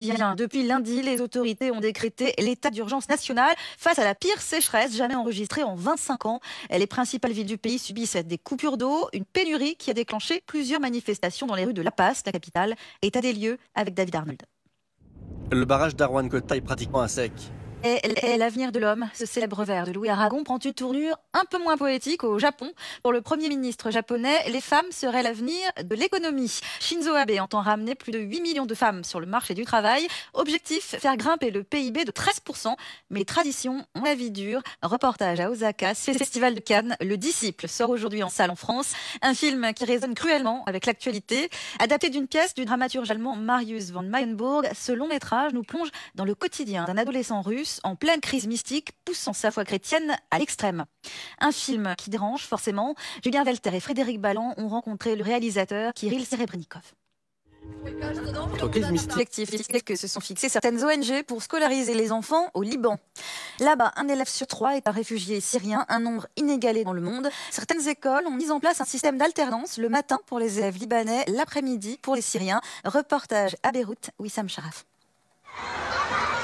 Bien, depuis lundi, les autorités ont décrété l'état d'urgence nationale face à la pire sécheresse jamais enregistrée en 25 ans. Les principales villes du pays subissent des coupures d'eau, une pénurie qui a déclenché plusieurs manifestations dans les rues de La Paz, la capitale. État des lieux avec David Arnold. Le barrage d'Arwan Kota est pratiquement à sec. Et l'avenir de l'homme, ce célèbre vers de Louis Aragon, prend une tournure un peu moins poétique au Japon. Pour le Premier ministre japonais, les femmes seraient l'avenir de l'économie. Shinzo Abe entend ramener plus de 8 millions de femmes sur le marché du travail. Objectif, faire grimper le PIB de 13%. Mais les traditions ont la vie dure. Reportage à Osaka, Festival de Cannes. Le Disciple sort aujourd'hui en salle en France. Un film qui résonne cruellement avec l'actualité. Adapté d'une pièce du dramaturge allemand Marius von Mayenburg, ce long métrage nous plonge dans le quotidien d'un adolescent russe en pleine crise mystique, poussant sa foi chrétienne à l'extrême. Un film qui dérange forcément. Julien Welter et Frédéric Balland ont rencontré le réalisateur Kirill Serebrennikov. Collectif que se sont fixées certaines ONG pour scolariser les enfants au Liban. Là-bas, un élève sur 3 est un réfugié syrien, un nombre inégalé dans le monde. Certaines écoles ont mis en place un système d'alternance le matin pour les élèves libanais, l'après-midi pour les Syriens. Reportage à Beyrouth, Wissam Sharaf.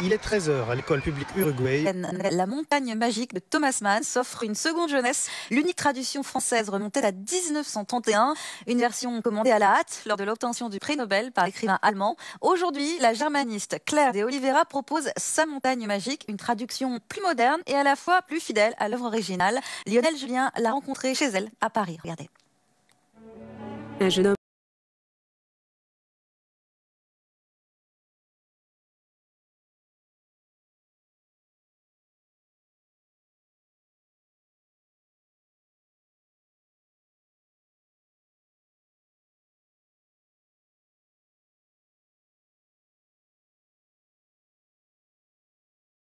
Il est 13 h à l'école publique uruguayenne. La montagne magique de Thomas Mann s'offre une seconde jeunesse. L'unique traduction française remontait à 1931. Une version commandée à la hâte lors de l'obtention du prix Nobel par l'écrivain allemand. Aujourd'hui, la germaniste Claire de Oliveira propose sa montagne magique, une traduction plus moderne et à la fois plus fidèle à l'œuvre originale. Lionel Julien l'a rencontrée chez elle à Paris. Regardez. Un jeune homme